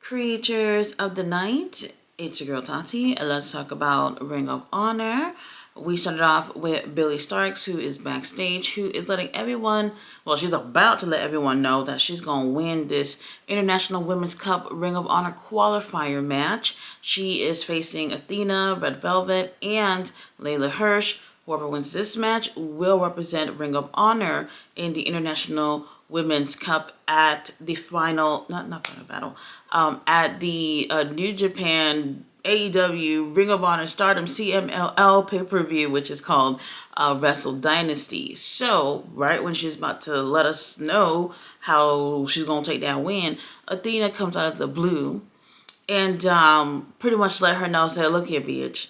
Creatures of the night, it's your girl Tati, and let's talk about Ring of Honor. We started off with Billie Starkz, who is backstage, who is letting everyone, well, she's about to let everyone know that she's going to win this International Women's Cup Ring of Honor qualifier match. She is facing Athena, Red Velvet, and Leyla Hirsch. Whoever wins this match will represent Ring of Honor in the International Women's Cup at the final, not final battle, at the New Japan AEW Ring of Honor Stardom CMLL pay-per-view, which is called Wrestle Dynasty. So, right when she's about to let us know how she's going to take that win, Athena comes out of the blue and pretty much let her know, say, look here, bitch.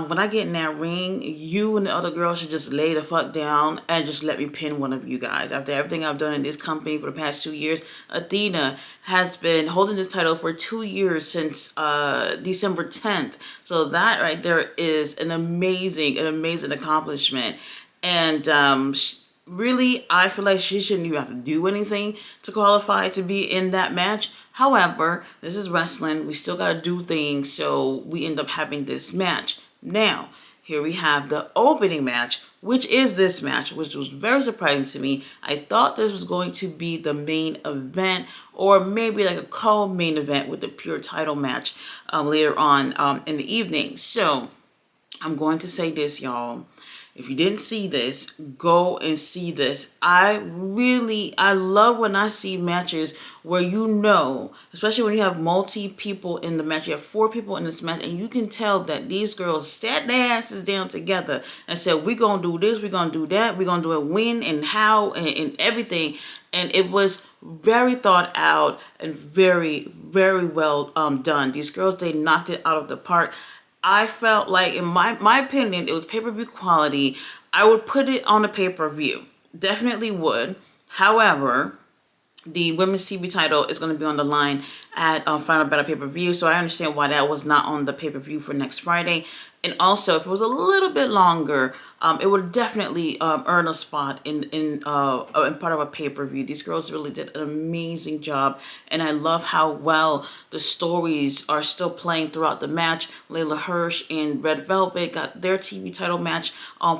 When I get in that ring, you and the other girl should just lay the fuck down and just let me pin one of you guys. After everything I've done in this company for the past 2 years, Athena has been holding this title for 2 years since December 10th. So that right there is an amazing accomplishment. And really, I feel like she shouldn't even have to do anything to qualify to be in that match. However, this is wrestling. We still got to do things, so we end up having this match. Now, here we have the opening match, which is this match, which was very surprising to me. I thought this was going to be the main event, or maybe like a co-main event with the pure title match later on in the evening. So, I'm going to say this, y'all. If you didn't see this, go and see this. I love when I see matches where especially when you have multi people in the match, you have 4 people in this match, and you can tell that these girls sat their asses down together and said, we're going to do this, we're going to do that, we're going to do it when and how and everything. And it was very thought out and very, very well done. These girls, they knocked it out of the park. I felt like, in my opinion, it was pay-per-view quality. I would put it on a pay-per-view. Definitely would. However, the women's TV title is going to be on the line at Final Battle pay-per-view, so I understand why that was not on the pay-per-view for next Friday. And also, if it was a little bit longer, it would definitely earn a spot in part of a pay-per-view. These girls really did an amazing job, and I love how well the stories are still playing throughout the match. Leyla Hirsch and Red Velvet got their TV title match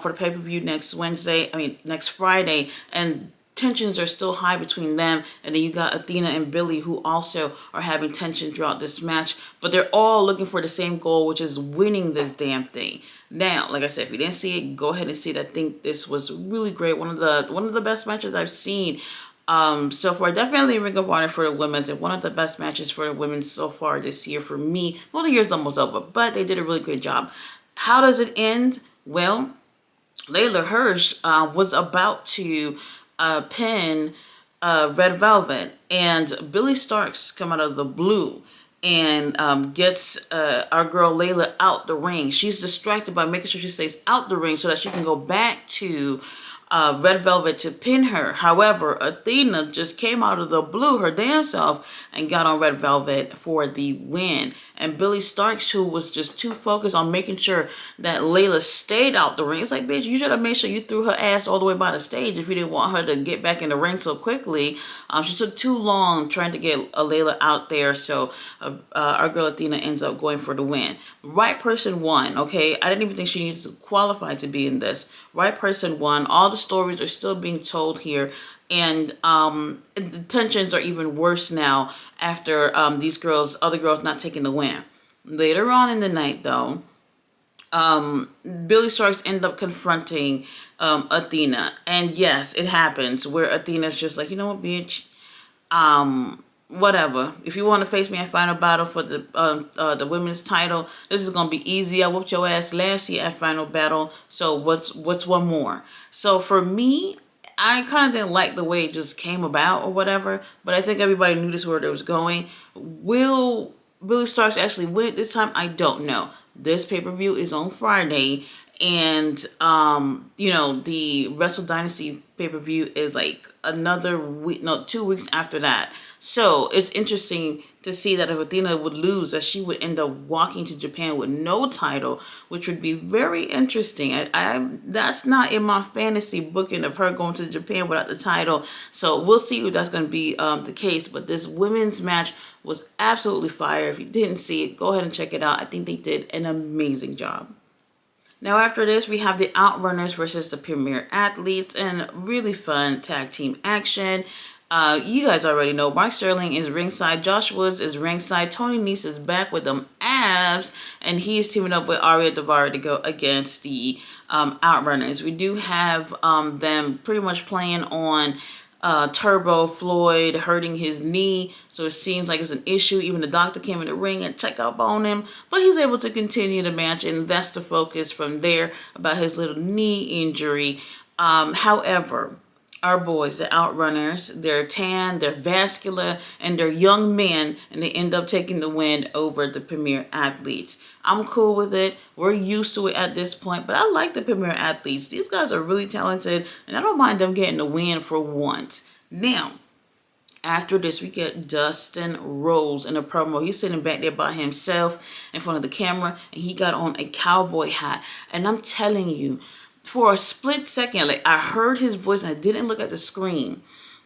for the pay-per-view next Friday, and tensions are still high between them. And then you got Athena and Billie, who also are having tension throughout this match, but they're all looking for the same goal, which is winning this damn thing. Now, like I said, if you didn't see it, go ahead and see it. I think this was really great. One of the best matches I've seen so far. Definitely Ring of Honor for the women's, and one of the best matches for the women so far this year for me. Well, the year's almost over, but they did a really good job. How does it end? Well, Leyla Hirsch was about to pin Red Velvet, and Billie Starkz come out of the blue and gets our girl Leyla out the ring. She's distracted by making sure she stays out the ring so that she can go back to Red Velvet to pin her. However, Athena just came out of the blue, her damn self, and got on Red Velvet for the win. And Billie Starkz, who was just too focused on making sure that Leyla stayed out the ring. It's like, bitch, you should have made sure you threw her ass all the way by the stage if you didn't want her to get back in the ring so quickly. She took too long trying to get Leyla out there, so our girl Athena ends up going for the win. Right person won, okay? I didn't even think she needs to qualify to be in this. Right person won. All the stories are still being told here. And the tensions are even worse now after other girls not taking the win. Later on in the night, though, Billie Starkz ended up confronting Athena. And yes, it happens where Athena's just like, you know what, bitch? Whatever. If you want to face me at Final Battle for the women's title, this is gonna be easy. I whooped your ass last year at Final Battle. So what's one more? So for me, I kind of didn't like the way it just came about or whatever, but I think everybody knew this is where it was going. Will Billie Starkz actually win it this time? I don't know. This pay-per-view is on Friday, and the Wrestle Dynasty pay-per-view is like another week, no, 2 weeks after that. So it's interesting to see that if Athena would lose, that she would end up walking to Japan with no title, which would be very interesting. That's not in my fantasy booking of her going to Japan without the title. So we'll see if that's going to be the case. But this women's match was absolutely fire. If you didn't see it, go ahead and check it out. I think they did an amazing job. Now after this, we have the Outrunners versus the Premier Athletes, and really fun tag team action. You guys already know Mark Sterling is ringside, Josh Woods is ringside, Tony Nese is back with them abs, and he is teaming up with Arya Daivari to go against the Outrunners. We do have them pretty much playing on Turbo Floyd hurting his knee, so it seems like it's an issue. Even the doctor came in the ring and checked up on him, but he's able to continue the match, and that's the focus from there about his little knee injury. However, our boys, the Outrunners, they're tan, they're vascular, and they're young men, and they end up taking the win over the Premier Athletes. I'm cool with it. We're used to it at this point, but I like the Premier Athletes. These guys are really talented, and I don't mind them getting the win for once. Now, after this, we get Dustin Rhodes in a promo. He's sitting back there by himself in front of the camera, and he got on a cowboy hat. And I'm telling you, for a split second, like I heard his voice and I didn't look at the screen.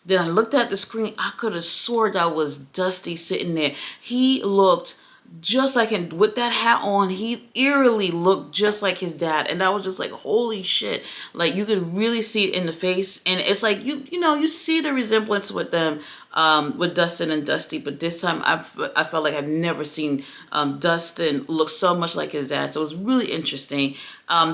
Then I looked at the screen. I could have swore that was Dusty sitting there. He looked just like him with that hat on. He eerily looked just like his dad, and I was just like, holy shit. Like you could really see it in the face, and it's like you see the resemblance with them, with Dustin and Dusty, but this time I felt like I've never seen Dustin look so much like his dad. So it was really interesting.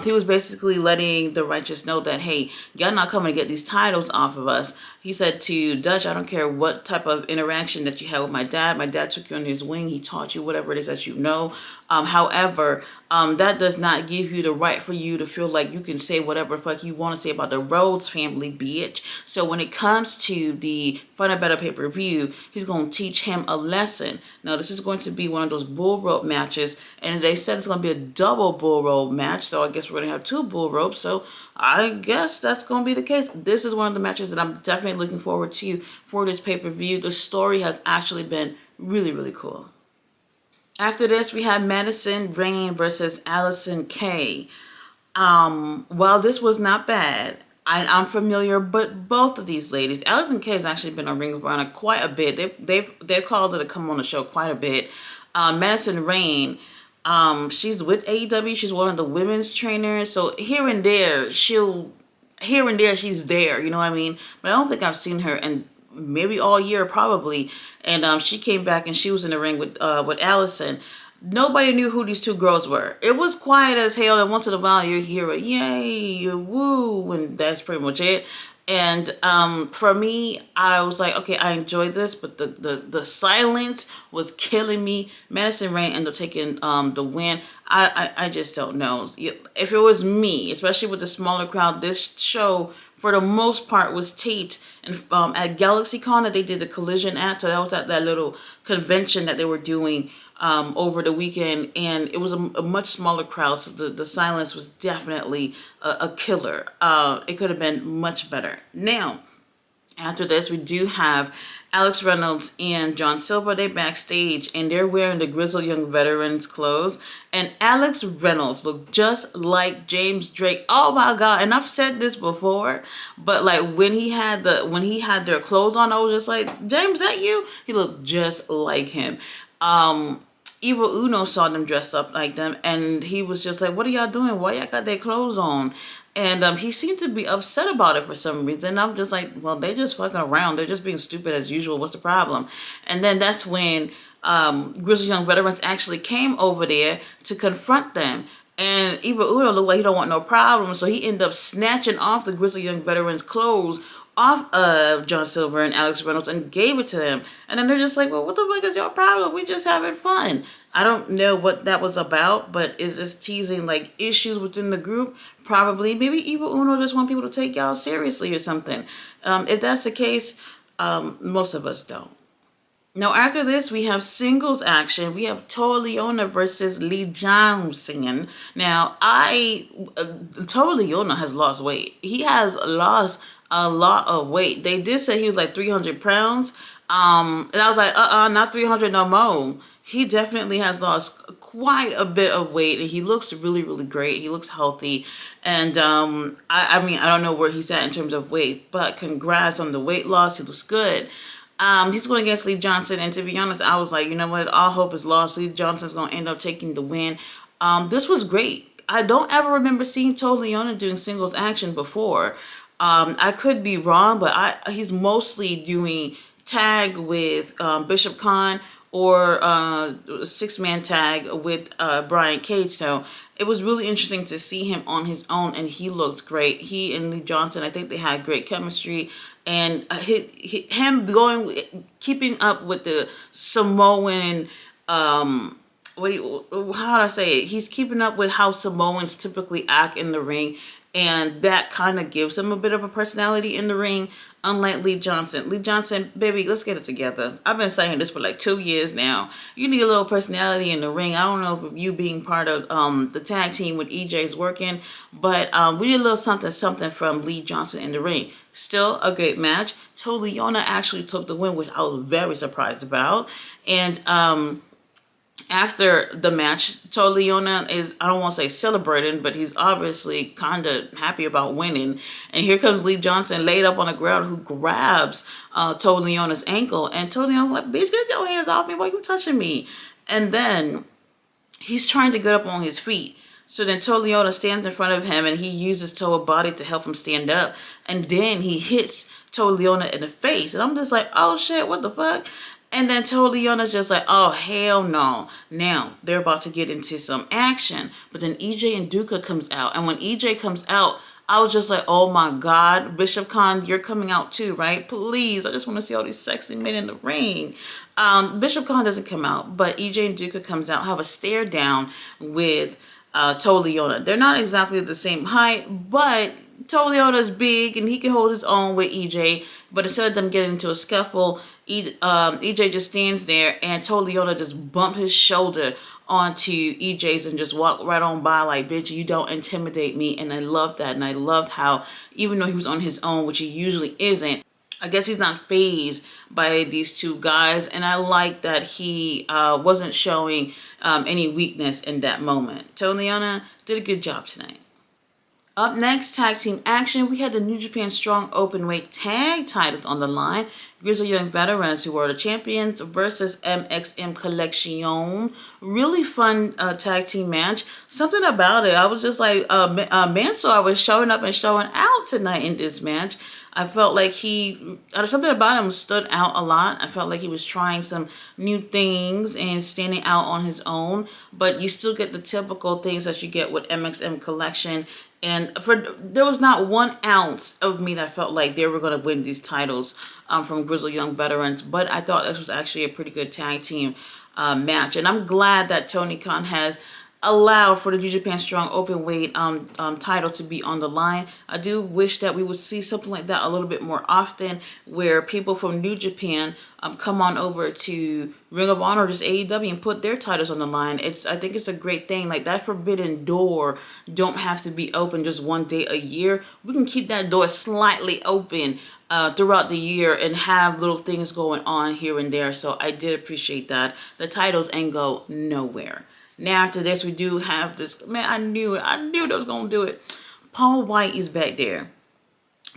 He was basically letting the Righteous know that, hey, y'all not coming to get these titles off of us. He said to Dutch, I don't care what type of interaction that you had with my dad. My dad took you under his wing. He taught you whatever it is that you know. However, that does not give you the right for you to feel like you can say whatever the fuck you want to say about the Rhodes family, bitch. So when it comes to the Fun and Better pay-per-view, he's going to teach him a lesson. Now, this is going to be one of those bull rope matches, and they said it's going to be a double bull rope match, so I guess we're going to have 2 bull ropes, so I guess that's going to be the case. This is one of the matches that I'm definitely looking forward to for this pay-per-view. The story has actually been really, really cool. After this, we have Madison Rayne versus Allysin Kay. While this was not bad, I'm familiar, but both of these ladies, Allysin Kay has actually been on Ring of Honor quite a bit. They've called her to come on the show quite a bit. Madison Rayne, she's with AEW. She's one of the women's trainers. So here and there, she's there. You know what I mean? But I don't think I've seen her in maybe all year, probably. And she came back and she was in the ring with Allison. Nobody knew who these 2 girls were. It was quiet as hell, and once in a while you hear a yay, a woo, and that's pretty much it. And for me, I was like, okay, I enjoyed this, but the silence was killing me. Madison Rayne ended up taking the win. I just don't know. If it was me, especially with the smaller crowd, this show, for the most part, was taped and at GalaxyCon that they did the Collision at. So that was at that little convention that they were doing over the weekend, and it was a much smaller crowd, so the silence was definitely a killer. It could have been much better. Now, after this, we do have Alex Reynolds and John Silver. They backstage, and they're wearing the Grizzled Young Veterans clothes, and Alex Reynolds looked just like James Drake. Oh my god. And I've said this before, but like when he had their clothes on, I was just like, James, that you? He looked just like him. Evil Uno saw them dressed up like them, and he was just like, what are y'all doing? Why y'all got their clothes on? And he seemed to be upset about it for some reason. I'm just like, well, they're just fucking around. They're just being stupid as usual. What's the problem? And then that's when Grizzly Young Veterans actually came over there to confront them. And Evil Uno looked like he don't want no problem, so he ended up snatching off the Grizzly Young Veterans clothes off of John Silver and Alex Reynolds and gave it to them. And then they're just like, well, what the fuck is your problem? We just having fun. I don't know what that was about, but is this teasing like issues within the group? Probably. Maybe Evil Uno just want people to take y'all seriously or something. If that's the case, most of us don't. Now, after this, we have singles action. We have Toa Liona versus Lee Johnson. Now, Toa Liona has lost weight. He has lost a lot of weight. They did say he was like 300 pounds. And I was like, not 300 no more. He definitely has lost quite a bit of weight, and he looks really, really great. He looks healthy, and I mean, I don't know where he's at in terms of weight, but congrats on the weight loss. He looks good. He's going against Lee Johnson, and to be honest, I was like, you know what? All hope is lost. Lee Johnson's going to end up taking the win. This was great. I don't ever remember seeing Toa Liona doing singles action before. I could be wrong, but he's mostly doing tag with Bishop Khan or six-man tag with Brian Cage. So it was really interesting to see him on his own, and he looked great. He and Lee Johnson, I think they had great chemistry, and him keeping up with the Samoan. How do I say it? He's keeping up with how Samoans typically act in the ring, and that kind of gives him a bit of a personality in the ring, unlike Lee Johnson. Lee Johnson, baby, let's get it together. I've been saying this for like 2 years now. You need a little personality in the ring. I don't know if you being part of the tag team with EJ is working, but we need a little something from Lee Johnson in the ring. Still a great match. Toa Liona actually took the win, which I was very surprised about. And after the match, Toa Liona is, I don't want to say celebrating, but he's obviously kind of happy about winning. And here comes Lee Johnson laid up on the ground, who grabs Toa Liona's ankle. And Toa Liona's like, bitch, get your hands off me. Why are you touching me? And then he's trying to get up on his feet. So then Toa Liona stands in front of him, and he uses Toa body to help him stand up. And then he hits Toa Liona in the face. And I'm just like, oh shit, what the fuck? And then Toa Liona's just like, oh, hell no. Now, they're about to get into some action. But then EJ and Duca comes out. And when EJ comes out, I was just like, oh my God, Bishop Khan, you're coming out too, right? Please, I just want to see all these sexy men in the ring. Bishop Khan doesn't come out, but EJ and Duca comes out, have a stare down with Toa Liona. They're not exactly the same height, but Toa Liona's big and he can hold his own with EJ. But instead of them getting into a scuffle, EJ just stands there, and Toa Liona just bump his shoulder onto EJ's and just walk right on by like, bitch, you don't intimidate me. And I loved that. And I loved how, even though he was on his own, which he usually isn't, I guess he's not fazed by these two guys. And I like that he wasn't showing any weakness in that moment. Toa Liona did a good job tonight. Up next, tag team action. We had the New Japan Strong Openweight tag titles on the line. Grizzled Young Veterans, who are the champions, versus MXM Collection. Really fun tag team match. Something about it, I was just like, Mansoor was showing up and showing out tonight in this match. I felt like something about him stood out a lot. I felt like he was trying some new things and standing out on his own. But you still get the typical things that you get with MXM Collection. And there was not 1 ounce of me that felt like they were going to win these titles from Grizzled Young Veterans. But I thought this was actually a pretty good tag team match. And I'm glad that Tony Khan has allowed for the New Japan Strong Openweight title to be on the line. I do wish that we would see something like that a little bit more often, where people from New Japan come on over to Ring of Honor or just AEW and put their titles on the line. I think it's a great thing. Like, that forbidden door don't have to be open just 1 day a year. We can keep that door slightly open throughout the year and have little things going on here and there. So I did appreciate that. The titles ain't go nowhere. Now after this, we do have this, man, I knew they was going to do it. Paul White is back there.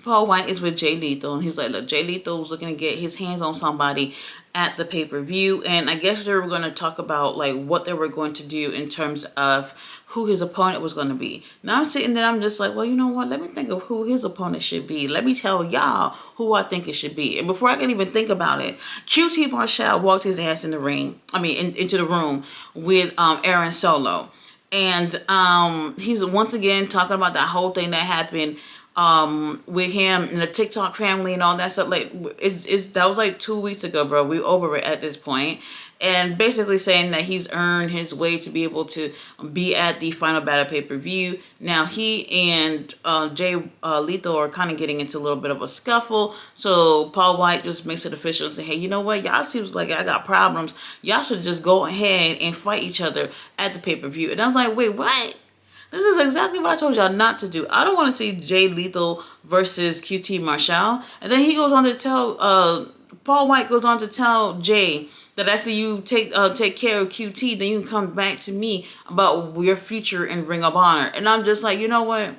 Paul White is with Jay Lethal, and he's like, look, Jay Lethal was looking to get his hands on somebody at the pay-per-view, and I guess they were going to talk about like what they were going to do in terms of who his opponent was going to be. Now I'm sitting there, I'm just like, well, you know what? Let me think of who his opponent should be. Let me tell y'all who I think it should be. And before I can even think about it, QT Marshall walked his ass in the ring, into the room with Aaron Solo. And he's once again talking about that whole thing that happened with him and the TikTok family and all that stuff. Like, that was like 2 weeks ago, bro. We over it at this point. And basically saying that he's earned his way to be able to be at the Final Battle pay-per-view. Now, he and Jay Lethal are kind of getting into a little bit of a scuffle. So Paul White just makes it official and say, hey, you know what? Y'all seems like I got problems. Y'all should just go ahead and fight each other at the pay-per-view. And I was like, wait, what? This is exactly what I told y'all not to do. I don't want to see Jay Lethal versus QT Marshall. And then he goes on to tell Paul White goes on to tell Jay that after you take care of QT, then you can come back to me about your future in Ring of Honor. And I'm just like, you know what?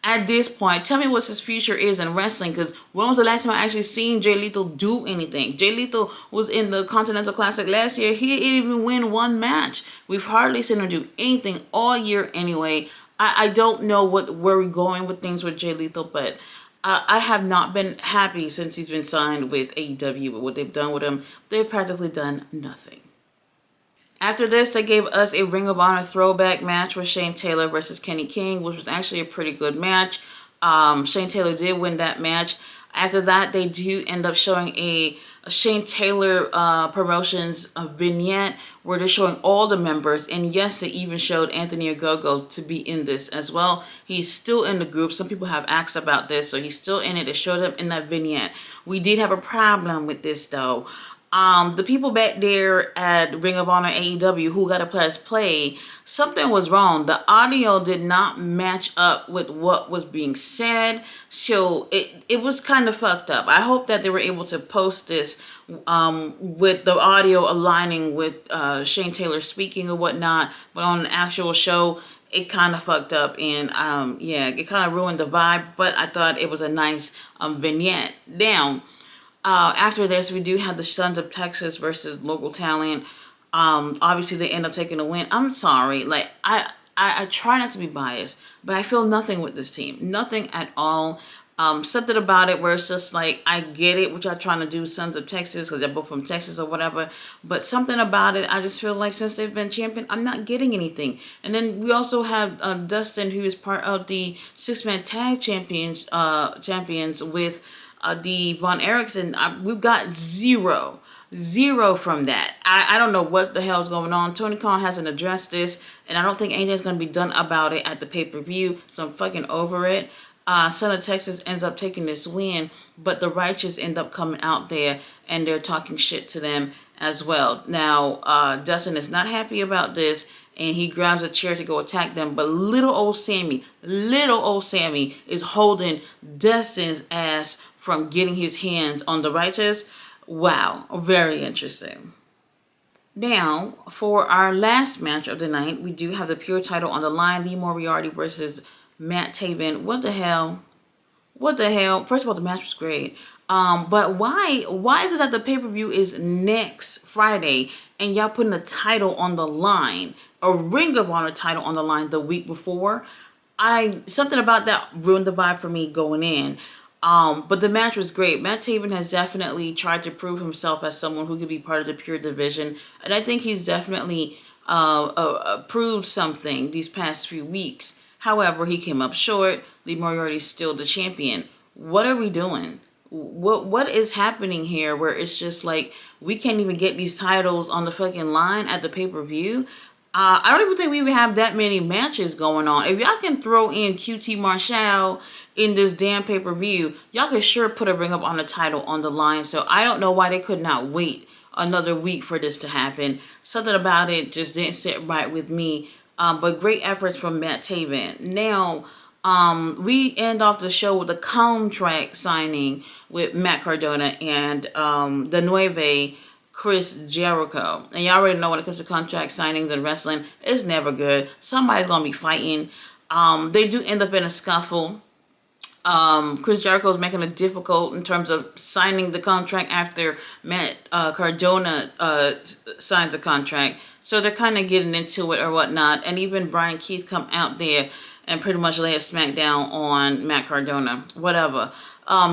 At this point, tell me what his future is in wrestling, because when was the last time I actually seen Jay Lethal do anything? Jay Lethal was in the Continental Classic last year. He didn't even win one match. We've hardly seen him do anything all year anyway. I don't know where we're going with things with Jay Lethal, but I have not been happy since he's been signed with AEW. But what they've done with him, they've practically done nothing. After this, they gave us a Ring of Honor throwback match with Shane Taylor versus Kenny King, which was actually a pretty good match. Shane Taylor did win that match. After that, they do end up showing a Shane Taylor Promotions vignette where they're showing all the members. And yes, they even showed Anthony Ogogo to be in this as well. He's still in the group. Some people have asked about this, so he's still in it. They showed him in that vignette. We did have a problem with this, though. The people back there at Ring of Honor AEW who got a press play, something was wrong. The audio did not match up with what was being said. So it was kind of fucked up. I hope that they were able to post this with the audio aligning with Shane Taylor speaking or whatnot. But on the actual show, it kind of fucked up, and yeah, it kind of ruined the vibe. But I thought it was a nice vignette. Now, after this, we do have the Sons of Texas versus Local Talent. Obviously, they end up taking the win. I'm sorry. Like, I try not to be biased, but I feel nothing with this team. Nothing at all. Something about it where it's just like, I get it, which I'm trying to do, Sons of Texas, because they're both from Texas or whatever. But something about it, I just feel like since they've been champion, I'm not getting anything. And then we also have Dustin, who is part of the six-man tag champions with the Von Erichsen. We've got zero from that. I don't know what the hell is going on. Tony Khan hasn't addressed this, and I don't think anything's going to be done about it at the pay-per-view, so I'm fucking over it. Son of Texas ends up taking this win, but the Righteous end up coming out there, and they're talking shit to them as well. Now, Dustin is not happy about this, and he grabs a chair to go attack them, but little old Sammy is holding Dustin's ass from getting his hands on the Righteous. Wow, very interesting. Now, for our last match of the night, we do have the pure title on the line, Lee Moriarty versus Matt Taven. What the hell? First of all, the match was great. But why is it that the pay-per-view is next Friday and y'all putting a title on the line, a Ring of Honor title on the line the week before? Something about that ruined the vibe for me going in. But the match was great. Matt Taven has definitely tried to prove himself as someone who could be part of the pure division. And I think he's definitely proved something these past few weeks. However, he came up short. Lee Moriarty is still the champion. What are we doing? What is happening here where it's just like we can't even get these titles on the fucking line at the pay-per-view? I don't even think we even have that many matches going on. If y'all can throw in QT Marshall in this damn pay-per-view, y'all can sure put a Ring of Honor title on the line. So I don't know why they could not wait another week for this to happen. Something about it just didn't sit right with me. But great efforts from Matt Taven. Now, we end off the show with a contract signing with Matt Cardona and the Nueve Chris Jericho. And y'all already know when it comes to contract signings and wrestling, it's never good. Somebody's going to be fighting. They do end up in a scuffle. Chris Jericho is making it difficult in terms of signing the contract after Matt Cardona signs a contract. So they're kind of getting into it or whatnot. And even Brian Keith come out there and pretty much lay a smackdown on Matt Cardona. Whatever.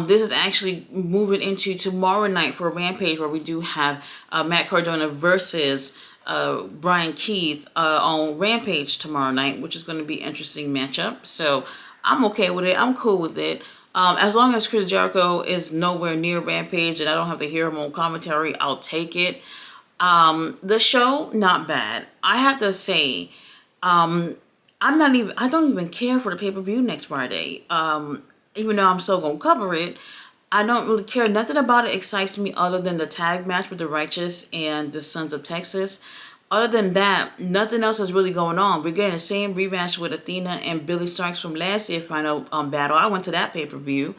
This is actually moving into tomorrow night for Rampage, where we do have Matt Cardona versus Brian Keith on Rampage tomorrow night, which is going to be an interesting matchup. So I'm okay with it. I'm cool with it. As long as Chris Jericho is nowhere near Rampage and I don't have to hear him on commentary, I'll take it. The show, not bad. I have to say, I don't even care for the pay-per-view next Friday. Even though I'm still going to cover it, I don't really care. Nothing about it excites me other than the tag match with the Righteous and the Sons of Texas. Other than that, nothing else is really going on. We're getting the same rematch with Athena and Billy Starks from last year's final battle. I went to that pay-per-view.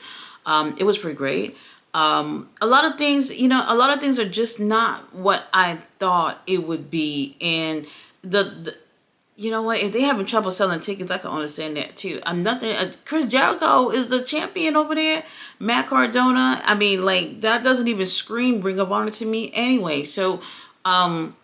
It was pretty great. A lot of things, a lot of things are just not what I thought it would be. And the you know what? If they having trouble selling tickets, I can understand that too. I'm nothing. Chris Jericho is the champion over there. Matt Cardona. I mean, like that doesn't even scream Ring of Honor to me anyway. So, I'm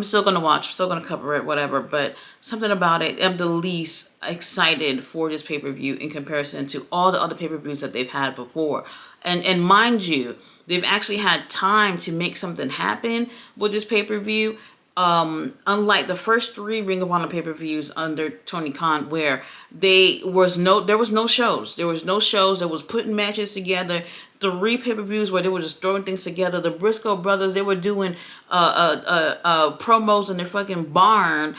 still gonna watch. I'm still gonna cover it, whatever. But something about it, I'm the least excited for this pay per view in comparison to all the other pay per views that they've had before. And mind you, they've actually had time to make something happen with this pay per view. Unlike the first three Ring of Honor pay-per-views under Tony Khan, where there was no shows. There was no shows. There was putting matches together. Three pay-per-views where they were just throwing things together. The Briscoe brothers, they were doing promos in their fucking barn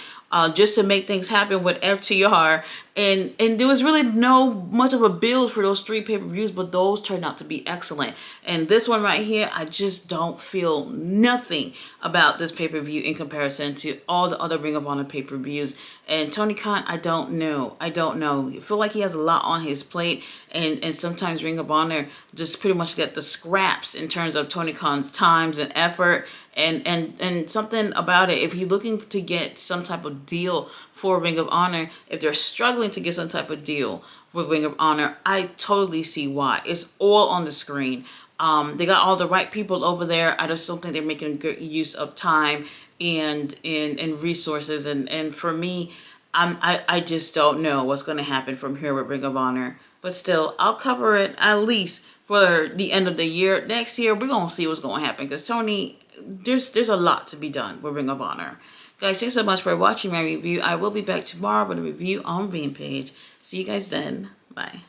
just to make things happen with FTR. And there was really no much of a build for those three pay-per-views, but those turned out to be excellent. And this one right here, I just don't feel nothing about this pay-per-view in comparison to all the other Ring of Honor pay-per-views. And Tony Khan, I don't know. I feel like he has a lot on his plate, and sometimes Ring of Honor just pretty much get the scraps in terms of Tony Khan's times and effort. And something about it, if he's looking to get some type of deal for Ring of Honor, if they're struggling to get some type of deal with Ring of Honor, I totally see why. It's all on the screen. They got all the right people over there. I just don't think they're making good use of time and resources. And for me, I just don't know what's going to happen from here with Ring of Honor. But still, I'll cover it at least for the end of the year. Next year, we're going to see what's going to happen. Because Tony, there's a lot to be done with Ring of Honor. Guys, thanks so much for watching my review. I will be back tomorrow with a review on Rampage. See you guys then. Bye.